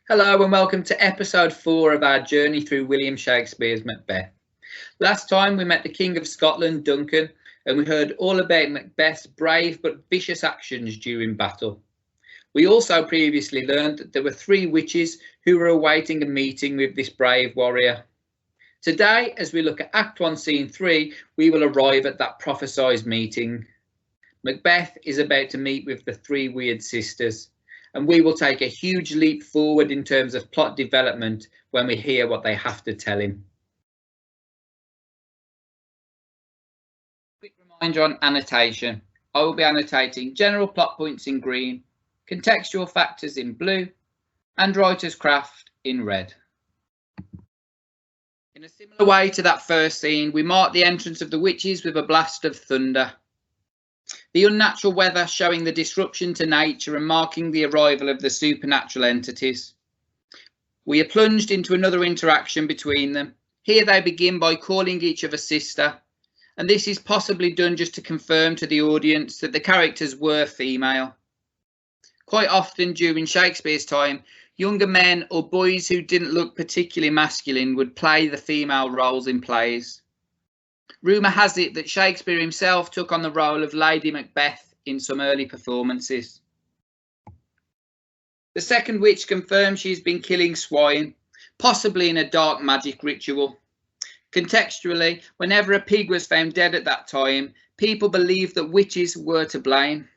Hello and welcome to episode 4 of our journey through William Shakespeare's Macbeth. Last time we met the King of Scotland, Duncan, and we heard all about Macbeth's brave but vicious actions during battle. We also previously learned that there were 3 witches who were awaiting a meeting with this brave warrior. Today, as we look at Act 1, Scene 3, we will arrive at that prophesied meeting. Macbeth is about to meet with the 3 weird sisters, and we will take a huge leap forward in terms of plot development when we hear what they have to tell him. Quick reminder on annotation. I will be annotating general plot points in green, contextual factors in blue, and writer's craft in red. In a similar way to that first scene, we mark the entrance of the witches with a blast of thunder. The unnatural weather showing the disruption to nature and marking the arrival of the supernatural entities. We are plunged into another interaction between them. Here they begin by calling each other sister, and this is possibly done just to confirm to the audience that the characters were female. Quite often during Shakespeare's time, younger men or boys who didn't look particularly masculine would play the female roles in plays. Rumour has it that Shakespeare himself took on the role of Lady Macbeth in some early performances. The second witch confirms she's been killing swine, possibly in a dark magic ritual. Contextually, whenever a pig was found dead at that time, people believed that witches were to blame.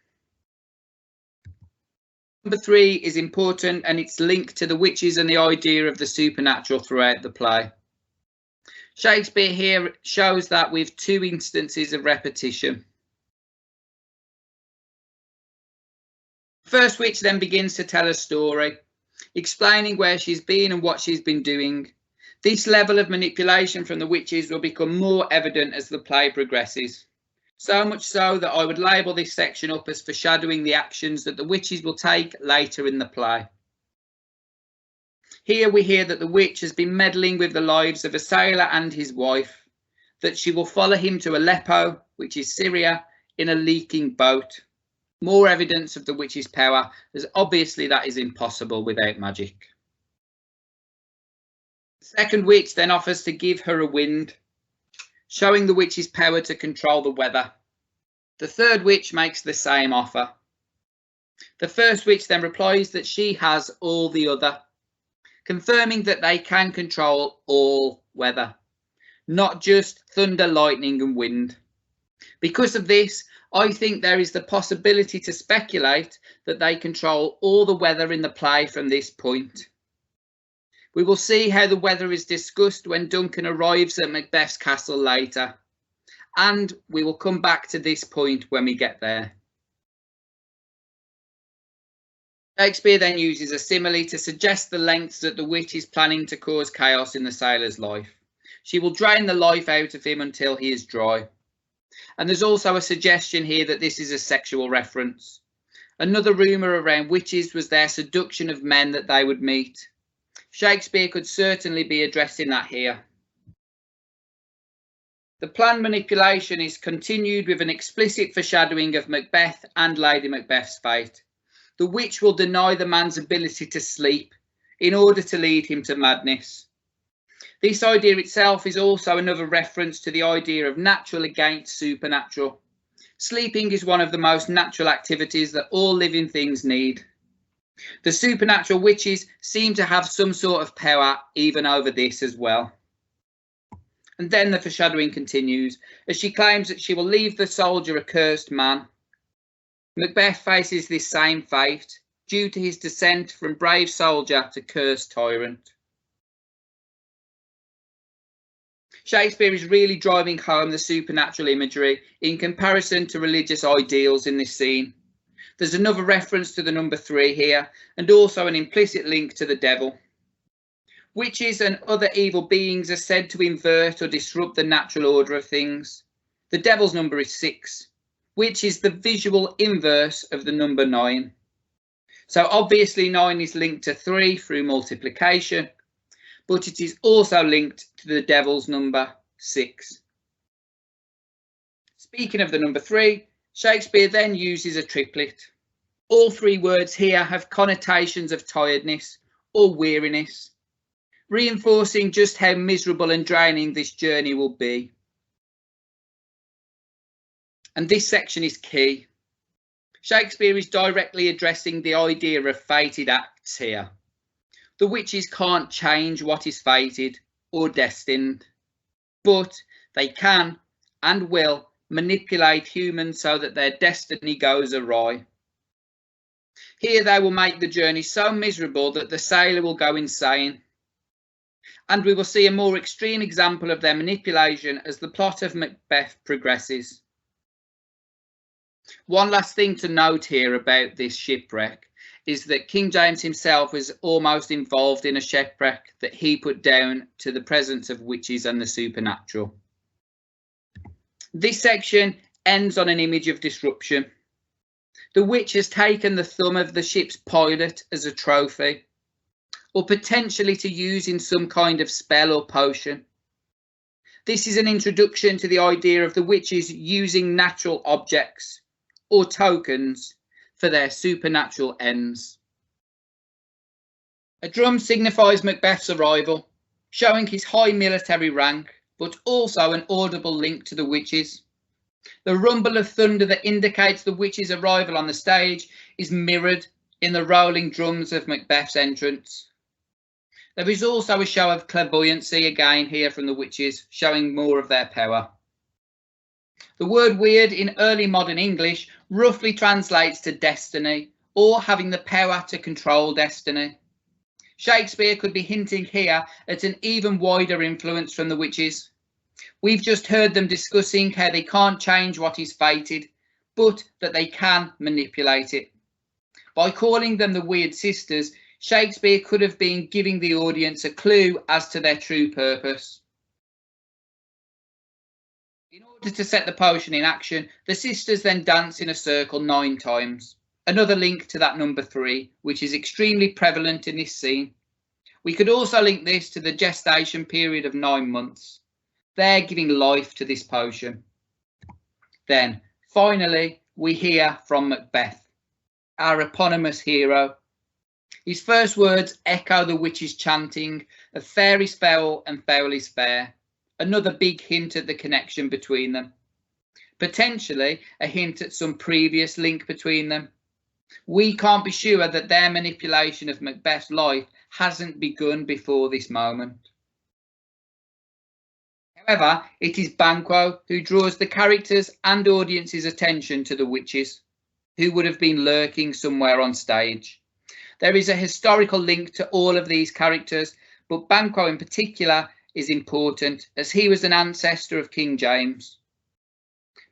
Number 3 is important, and it's linked to the witches and the idea of the supernatural throughout the play. Shakespeare here shows that with 2 instances of repetition. First witch then begins to tell a story, explaining where she's been and what she's been doing. This level of manipulation from the witches will become more evident as the play progresses. So much so that I would label this section up as foreshadowing the actions that the witches will take later in the play. Here we hear that the witch has been meddling with the lives of a sailor and his wife, that she will follow him to Aleppo, which is Syria, in a leaking boat. More evidence of the witch's power, as obviously that is impossible without magic. The second witch then offers to give her a wind, showing the witch's power to control the weather. The third witch makes the same offer. The first witch then replies that she has all the other, confirming that they can control all weather, not just thunder, lightning and wind. Because of this, I think there is the possibility to speculate that they control all the weather in the play from this point. We will see how the weather is discussed when Duncan arrives at Macbeth's castle later, and we will come back to this point when we get there. Shakespeare then uses a simile to suggest the lengths that the witch is planning to cause chaos in the sailor's life. She will drain the life out of him until he is dry. And there's also a suggestion here that this is a sexual reference. Another rumour around witches was their seduction of men that they would meet. Shakespeare could certainly be addressing that here. The planned manipulation is continued with an explicit foreshadowing of Macbeth and Lady Macbeth's fate. The witch will deny the man's ability to sleep in order to lead him to madness. This idea itself is also another reference to the idea of natural against supernatural. Sleeping is one of the most natural activities that all living things need. The supernatural witches seem to have some sort of power even over this as well. And then the foreshadowing continues as she claims that she will leave the soldier a cursed man. Macbeth faces this same fate due to his descent from brave soldier to cursed tyrant. Shakespeare is really driving home the supernatural imagery in comparison to religious ideals in this scene. There's another reference to the number 3 here, and also an implicit link to the devil. Witches and other evil beings are said to invert or disrupt the natural order of things. The devil's number is 6, which is the visual inverse of the number 9. So obviously 9 is linked to 3 through multiplication, but it is also linked to the devil's number 6. Speaking of the number 3, Shakespeare then uses a triplet. All 3 words here have connotations of tiredness, or weariness, reinforcing just how miserable and draining this journey will be. And this section is key. Shakespeare is directly addressing the idea of fated acts here. The witches can't change what is fated or destined, but they can and will manipulate humans so that their destiny goes awry. Here they will make the journey so miserable that the sailor will go insane. And we will see a more extreme example of their manipulation as the plot of Macbeth progresses. One last thing to note here about this shipwreck is that King James himself was almost involved in a shipwreck that he put down to the presence of witches and the supernatural. This section ends on an image of disruption. The witch has taken the thumb of the ship's pilot as a trophy, or potentially to use in some kind of spell or potion. This is an introduction to the idea of the witches using natural objects or tokens for their supernatural ends. A drum signifies Macbeth's arrival, showing his high military rank, but also an audible link to the witches. The rumble of thunder that indicates the witches' arrival on the stage is mirrored in the rolling drums of Macbeth's entrance. There is also a show of clairvoyancy again here from the witches, showing more of their power. The word weird in early modern English roughly translates to destiny, or having the power to control destiny. Shakespeare could be hinting here at an even wider influence from the witches. We've just heard them discussing how they can't change what is fated, but that they can manipulate it. By calling them the Weird Sisters, Shakespeare could have been giving the audience a clue as to their true purpose. In order to set the potion in action, the sisters then dance in a circle 9 times. Another link to that number 3, which is extremely prevalent in this scene. We could also link this to the gestation period of 9 months. They're giving life to this potion. Then, finally, we hear from Macbeth, our eponymous hero. His first words echo the witches' chanting of fair is foul and foul is fair. Another big hint at the connection between them. Potentially a hint at some previous link between them. We can't be sure that their manipulation of Macbeth's life hasn't begun before this moment. However, it is Banquo who draws the characters and audience's attention to the witches, who would have been lurking somewhere on stage. There is a historical link to all of these characters, but Banquo in particular is important as he was an ancestor of King James.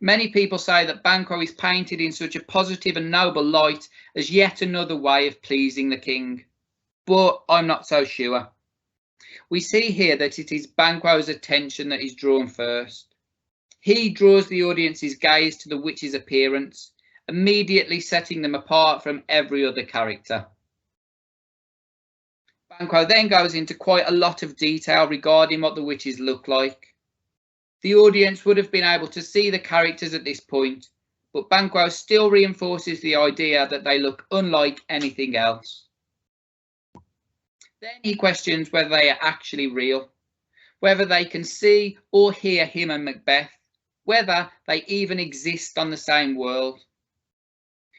Many people say that Banquo is painted in such a positive and noble light as yet another way of pleasing the king, but I'm not so sure. We see here that it is Banquo's attention that is drawn first. He draws the audience's gaze to the witch's appearance, immediately setting them apart from every other character. Banquo then goes into quite a lot of detail regarding what the witches look like. The audience would have been able to see the characters at this point, but Banquo still reinforces the idea that they look unlike anything else. Then he questions whether they are actually real, whether they can see or hear him and Macbeth, whether they even exist on the same world.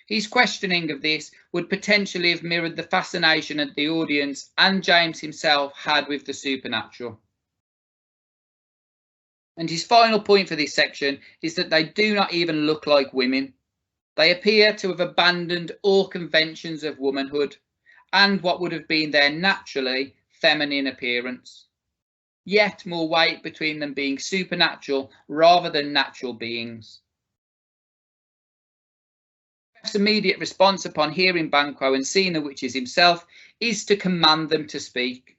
His questioning of this would potentially have mirrored the fascination that the audience and James himself had with the supernatural. And his final point for this section is that they do not even look like women. They appear to have abandoned all conventions of womanhood and what would have been their naturally feminine appearance. Yet more weight between them being supernatural rather than natural beings. Macbeth's immediate response upon hearing Banquo and seeing the witches himself is to command them to speak.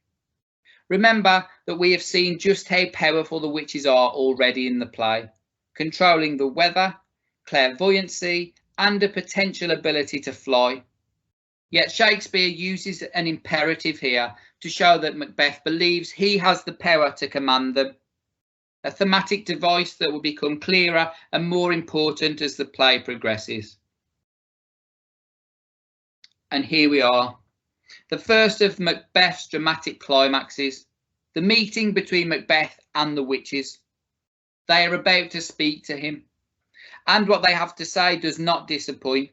Remember that we have seen just how powerful the witches are already in the play, controlling the weather, clairvoyancy, and a potential ability to fly. Yet Shakespeare uses an imperative here to show that Macbeth believes he has the power to command them, a thematic device that will become clearer and more important as the play progresses. And here we are. the first of Macbeth's dramatic climaxes, the meeting between Macbeth and the witches. They are about to speak to him, and what they have to say does not disappoint.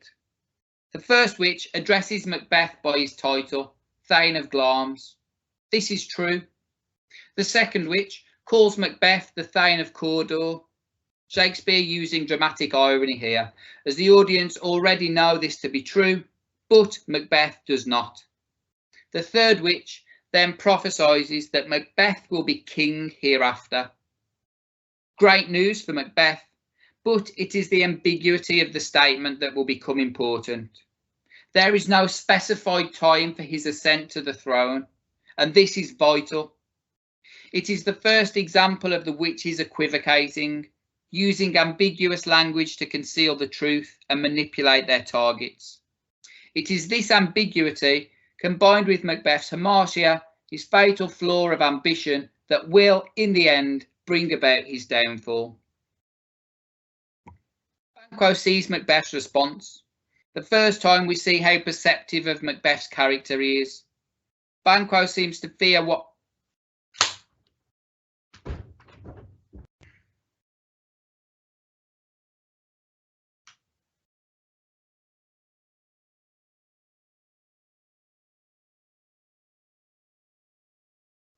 The first witch addresses Macbeth by his title, Thane of Glamis. This is true. The second witch calls Macbeth the Thane of Cawdor. Shakespeare using dramatic irony here, as the audience already know this to be true, but Macbeth does not. The third witch then prophesies that Macbeth will be king hereafter. Great news for Macbeth, but it is the ambiguity of the statement that will become important. There is no specified time for his ascent to the throne, and this is vital. It is the first example of the witches equivocating, using ambiguous language to conceal the truth and manipulate their targets. It is this ambiguity, combined with Macbeth's hamartia, his fatal flaw of ambition, that will, in the end, bring about his downfall. Banquo sees Macbeth's response. The first time we see how perceptive of Macbeth's character he is. Banquo seems to fear what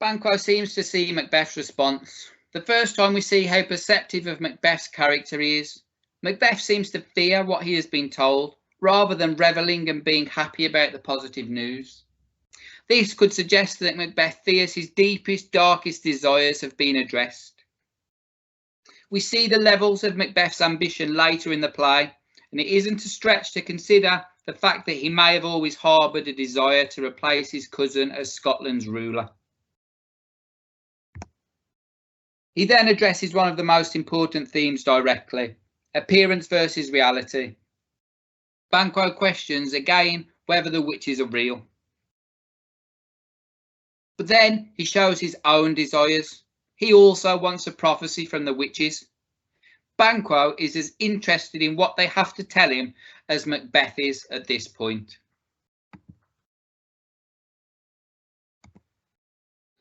Banquo seems to see Macbeth's response. The first time we see how perceptive of Macbeth's character he is. Macbeth seems to fear what he has been told, rather than revelling and being happy about the positive news. This could suggest that Macbeth fears his deepest, darkest desires have been addressed. We see the levels of Macbeth's ambition later in the play, and it isn't a stretch to consider the fact that he may have always harboured a desire to replace his cousin as Scotland's ruler. He then addresses one of the most important themes directly, appearance versus reality. Banquo questions again whether the witches are real. But then he shows his own desires. He also wants a prophecy from the witches. Banquo is as interested in what they have to tell him as Macbeth is at this point.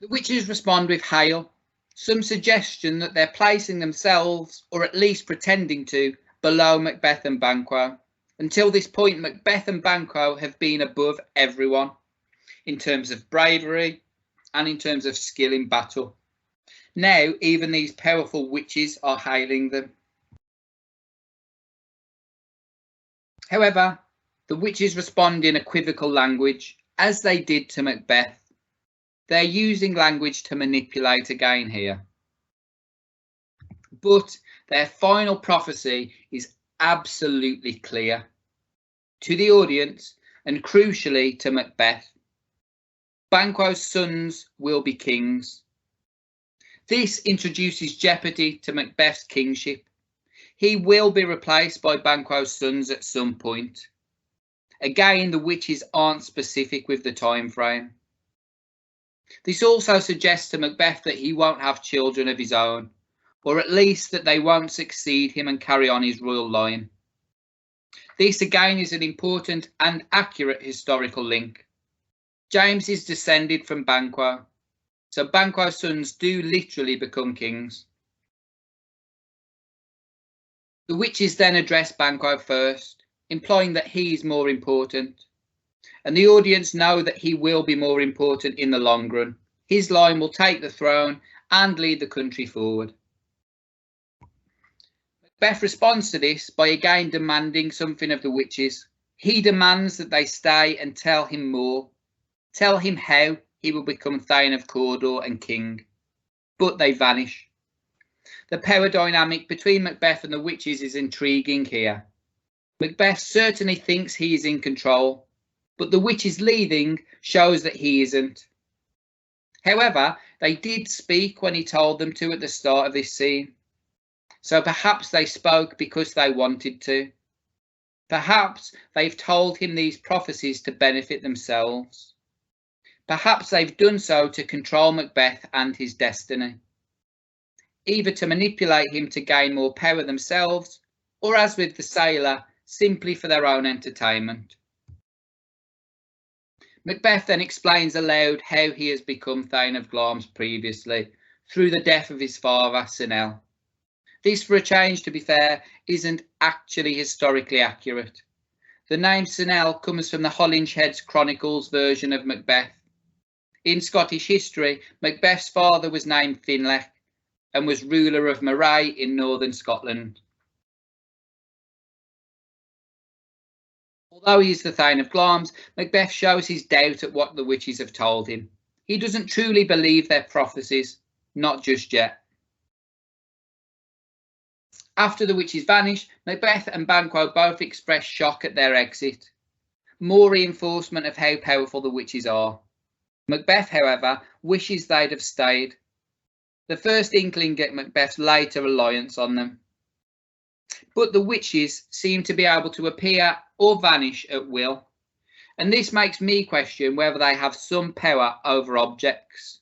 The witches respond with hail, some suggestion that they're placing themselves, or at least pretending to, below Macbeth and Banquo. Until this point, Macbeth and Banquo have been above everyone, in terms of bravery and in terms of skill in battle. Now, even these powerful witches are hailing them. However, the witches respond in equivocal language, as they did to Macbeth. They're using language to manipulate again here. But their final prophecy is absolutely clear to the audience and crucially to Macbeth. Banquo's sons will be kings. This introduces jeopardy to Macbeth's kingship. He will be replaced by Banquo's sons at some point. Again, the witches aren't specific with the time frame. This also suggests to Macbeth that he won't have children of his own, or at least that they won't succeed him and carry on his royal line. This again is an important and accurate historical link. James is descended from Banquo, so Banquo's sons do literally become kings. The witches then address Banquo first, implying that he is more important. And the audience know that he will be more important in the long run. His line will take the throne and lead the country forward. Macbeth responds to this by again demanding something of the witches. He demands that they stay and tell him more. Tell him how he will become Thane of Cawdor and king. But they vanish. The power dynamic between Macbeth and the witches is intriguing here. Macbeth certainly thinks he is in control, but the witches leading shows that he isn't. However, they did speak when he told them to at the start of this scene. So perhaps they spoke because they wanted to. Perhaps they've told him these prophecies to benefit themselves. Perhaps they've done so to control Macbeth and his destiny. Either to manipulate him to gain more power themselves, or as with the sailor, simply for their own entertainment. Macbeth then explains aloud how he has become Thane of Glamis previously, through the death of his father, Sinel. This, for a change, to be fair, isn't actually historically accurate. The name Sinel comes from the Holinshed's Chronicles version of Macbeth. In Scottish history, Macbeth's father was named Finlech and was ruler of Moray in northern Scotland. Although he is the Thane of Glamis, Macbeth shows his doubt at what the witches have told him. He doesn't truly believe their prophecies, not just yet. After the witches vanish, Macbeth and Banquo both express shock at their exit. More reinforcement of how powerful the witches are. Macbeth, however, wishes they'd have stayed. The first inkling at Macbeth's later reliance on them. But the witches seem to be able to appear or vanish at will, and this makes me question whether they have some power over objects.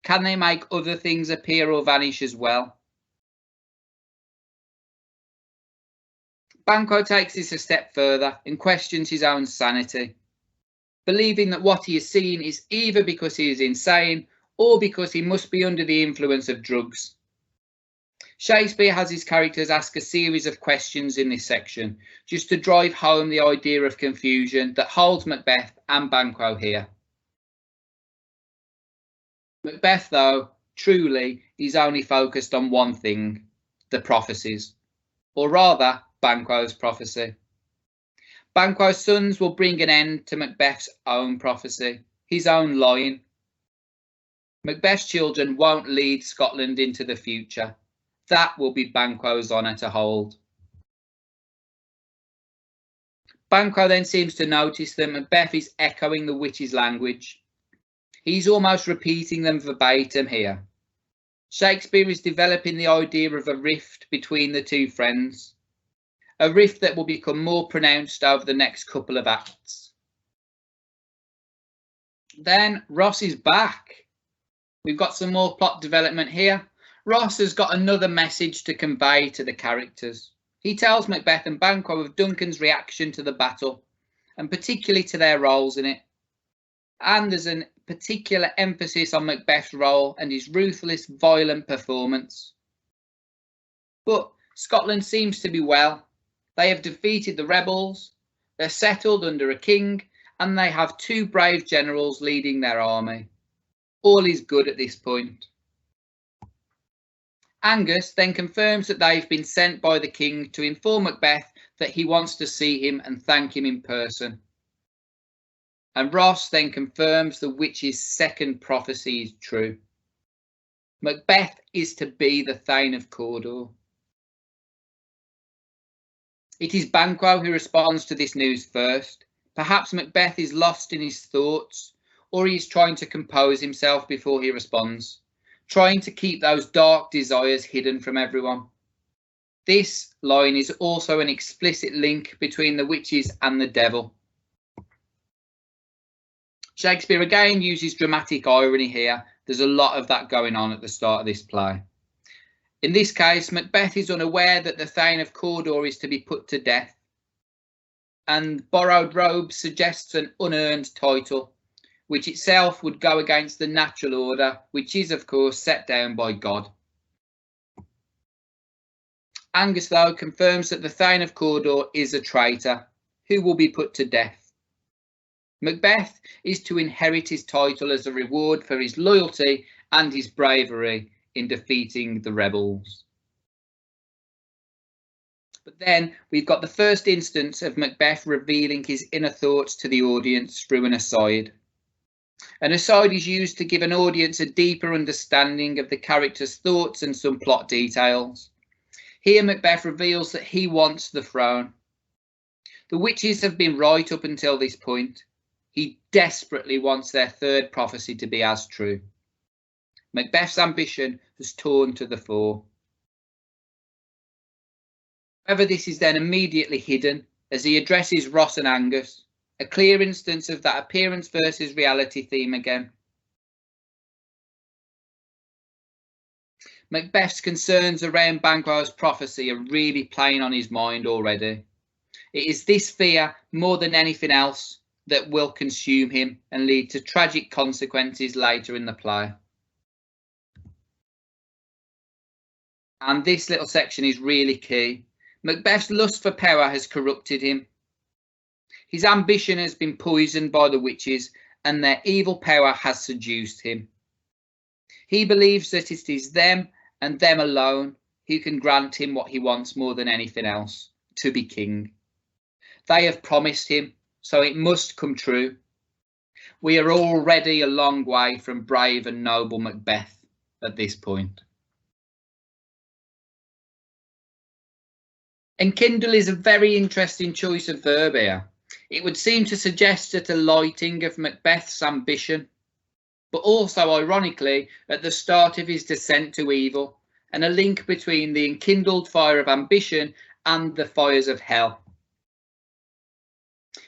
Can they make other things appear or vanish as well? Banquo takes this a step further and questions his own sanity, believing that what he has seen is either because he is insane or because he must be under the influence of drugs. Shakespeare has his characters ask a series of questions in this section, just to drive home the idea of confusion that holds Macbeth and Banquo here. Macbeth, though, truly is only focused on one thing, the prophecies, or rather, Banquo's prophecy. Banquo's sons will bring an end to Macbeth's own prophecy, his own line. Macbeth's children won't lead Scotland into the future. That will be Banquo's honour to hold. Banquo then seems to notice that Macbeth is echoing the witch's language. He's almost repeating them verbatim here. Shakespeare is developing the idea of a rift between the two friends, a rift that will become more pronounced over the next couple of acts. Then Ross is back. We've got some more plot development here. Ross has got another message to convey to the characters. He tells Macbeth and Banquo of Duncan's reaction to the battle, and particularly to their roles in it. And there's a particular emphasis on Macbeth's role and his ruthless, violent performance. But Scotland seems to be well. They have defeated the rebels, they're settled under a king, and they have two brave generals leading their army. All is good at this point. Angus then confirms that they've been sent by the king to inform Macbeth that he wants to see him and thank him in person. And Ross then confirms the witch's second prophecy is true. Macbeth is to be the Thane of Cawdor. It is Banquo who responds to this news first. Perhaps Macbeth is lost in his thoughts, or he is trying to compose himself before he responds, trying to keep those dark desires hidden from everyone. This line is also an explicit link between the witches and the devil. Shakespeare again uses dramatic irony here. There's a lot of that going on at the start of this play. In this case, Macbeth is unaware that the Thane of Cawdor is to be put to death, and Borrowed Robes suggests an unearned title, which itself would go against the natural order, which is, of course, set down by God. Angus, though, confirms that the Thane of Cawdor is a traitor who will be put to death. Macbeth is to inherit his title as a reward for his loyalty and his bravery in defeating the rebels. But then we've got the first instance of Macbeth revealing his inner thoughts to the audience through an aside. An aside is used to give an audience a deeper understanding of the character's thoughts and some plot details. Here Macbeth reveals that he wants the throne. The witches have been right up until this point. He desperately wants their third prophecy to be as true. Macbeth's ambition has torn to the fore. However, this is then immediately hidden as he addresses Ross and Angus, a clear instance of that appearance versus reality theme again. Macbeth's concerns around Banquo's prophecy are really playing on his mind already. It is this fear, more than anything else, that will consume him and lead to tragic consequences later in the play. And this little section is really key. Macbeth's lust for power has corrupted him. His ambition has been poisoned by the witches, and their evil power has seduced him. He believes that it is them and them alone who can grant him what he wants more than anything else, to be king. They have promised him, so it must come true. We are already a long way from brave and noble Macbeth at this point. Enkindle is a very interesting choice of verb here. It would seem to suggest at a lighting of Macbeth's ambition, but also, ironically, at the start of his descent to evil, and a link between the enkindled fire of ambition and the fires of hell.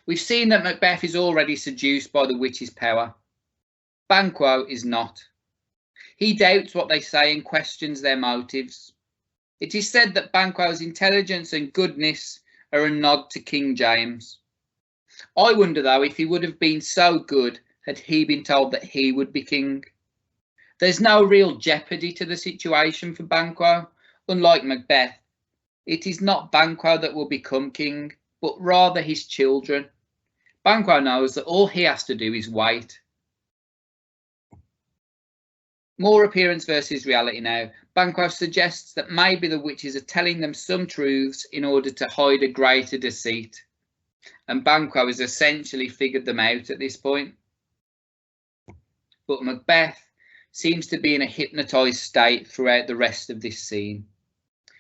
We've seen that Macbeth is already seduced by the witch's power. Banquo is not. He doubts what they say and questions their motives. It is said that Banquo's intelligence and goodness are a nod to King James. I wonder, though, if he would have been so good had he been told that he would be king. There's no real jeopardy to the situation for Banquo. Unlike Macbeth, it is not Banquo that will become king, but rather his children. Banquo knows that all he has to do is wait. More appearance versus reality now. Banquo suggests that maybe the witches are telling them some truths in order to hide a greater deceit. And Banquo has essentially figured them out at this point. But Macbeth seems to be in a hypnotised state throughout the rest of this scene.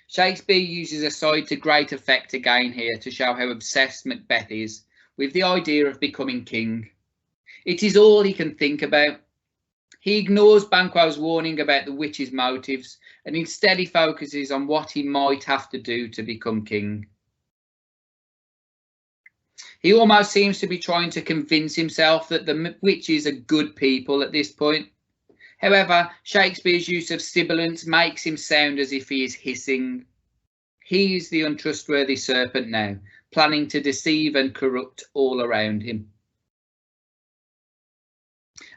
Shakespeare uses aside to great effect again here to show how obsessed Macbeth is with the idea of becoming king. It is all he can think about. He ignores Banquo's warning about the witch's motives and instead he focuses on what he might have to do to become king. He almost seems to be trying to convince himself that the witches are good people at this point. However, Shakespeare's use of sibilance makes him sound as if he is hissing. He is the untrustworthy serpent now, planning to deceive and corrupt all around him.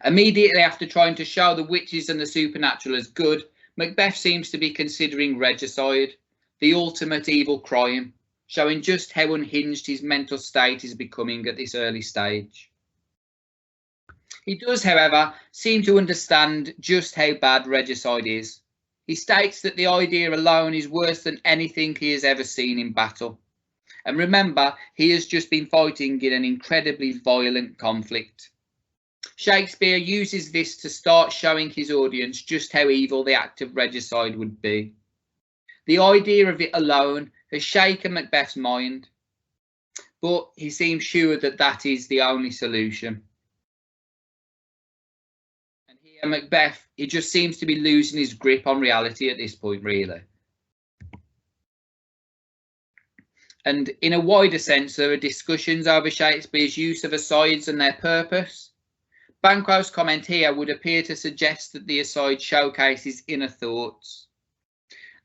Immediately after trying to show the witches and the supernatural as good, Macbeth seems to be considering regicide, the ultimate evil crime, showing just how unhinged his mental state is becoming at this early stage. He does, however, seem to understand just how bad regicide is. He states that the idea alone is worse than anything he has ever seen in battle. And remember, he has just been fighting in an incredibly violent conflict. Shakespeare uses this to start showing his audience just how evil the act of regicide would be. The idea of it alone has shaken Macbeth's mind, but he seems sure that that is the only solution. And here Macbeth, he just seems to be losing his grip on reality at this point, really. And in a wider sense, there are discussions over Shakespeare's use of asides and their purpose. Banquo's comment here would appear to suggest that the aside showcases inner thoughts.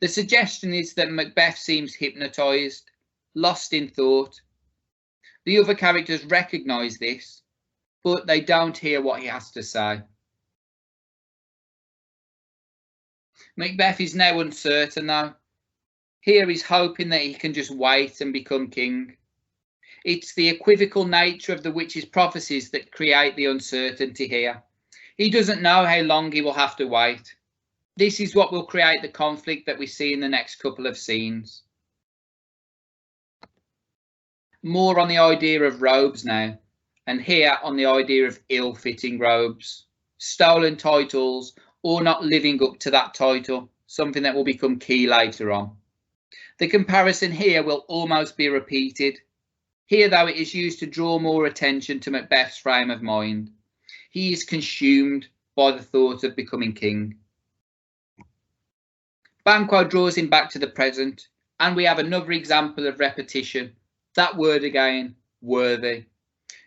The suggestion is that Macbeth seems hypnotised, lost in thought. The other characters recognise this, but they don't hear what he has to say. Macbeth is now uncertain though. Here he's hoping that he can just wait and become king. It's the equivocal nature of the witch's prophecies that create the uncertainty here. He doesn't know how long he will have to wait. This is what will create the conflict that we see in the next couple of scenes. More on the idea of robes now, and here on the idea of ill-fitting robes, stolen titles, or not living up to that title, something that will become key later on. The comparison here will almost be repeated. Here, though, it is used to draw more attention to Macbeth's frame of mind. He is consumed by the thought of becoming king. Banquo draws him back to the present, and we have another example of repetition. That word again, worthy,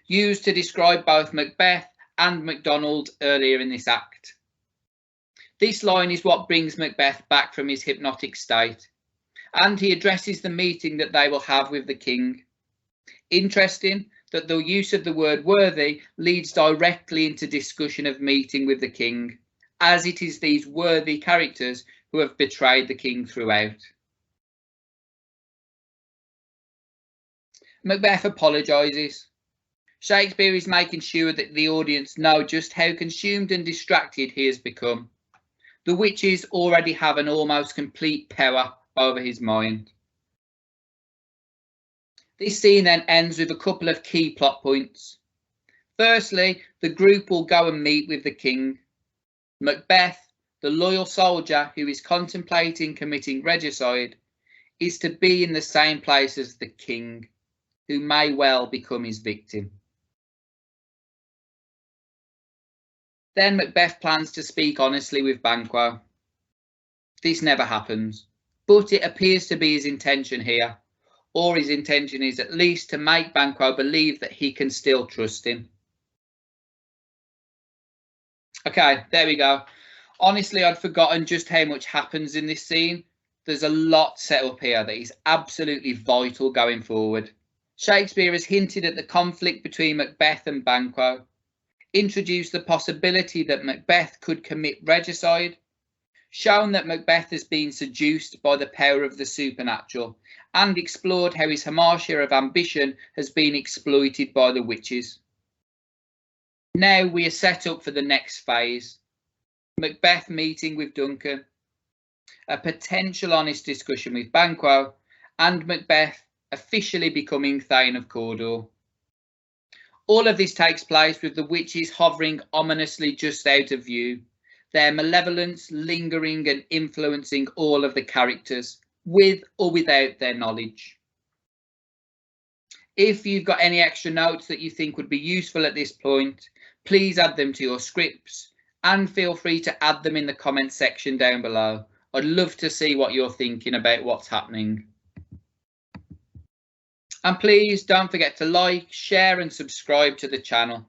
used to describe both Macbeth and MacDonald earlier in this act. This line is what brings Macbeth back from his hypnotic state, and he addresses the meeting that they will have with the king. Interesting that the use of the word worthy leads directly into discussion of meeting with the king, as it is these worthy characters who have betrayed the king throughout. Macbeth apologises. Shakespeare is making sure that the audience know just how consumed and distracted he has become. The witches already have an almost complete power over his mind. This scene then ends with a couple of key plot points. Firstly, the group will go and meet with the king. Macbeth, the loyal soldier who is contemplating committing regicide, is to be in the same place as the king, who may well become his victim. Then Macbeth plans to speak honestly with Banquo. This never happens, but it appears to be his intention here, or his intention is at least to make Banquo believe that he can still trust him. Okay, there we go. Honestly, I'd forgotten just how much happens in this scene. There's a lot set up here that is absolutely vital going forward. Shakespeare has hinted at the conflict between Macbeth and Banquo, introduced the possibility that Macbeth could commit regicide, shown that Macbeth has been seduced by the power of the supernatural, and explored how his hamartia of ambition has been exploited by the witches. Now we are set up for the next phase. Macbeth meeting with Duncan, a potential honest discussion with Banquo, and Macbeth officially becoming Thane of Cawdor. All of this takes place with the witches hovering ominously just out of view, their malevolence lingering and influencing all of the characters, with or without their knowledge. If you've got any extra notes that you think would be useful at this point, please add them to your scripts, and feel free to add them in the comment section down below. I'd love to see what you're thinking about what's happening. And please don't forget to like, share and subscribe to the channel.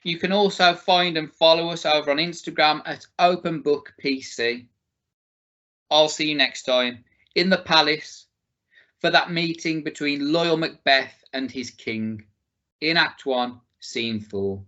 You can also find and follow us over on Instagram at OpenBookPC. I'll see you next time in the palace for that meeting between loyal Macbeth and his king in Act 1, Scene 4.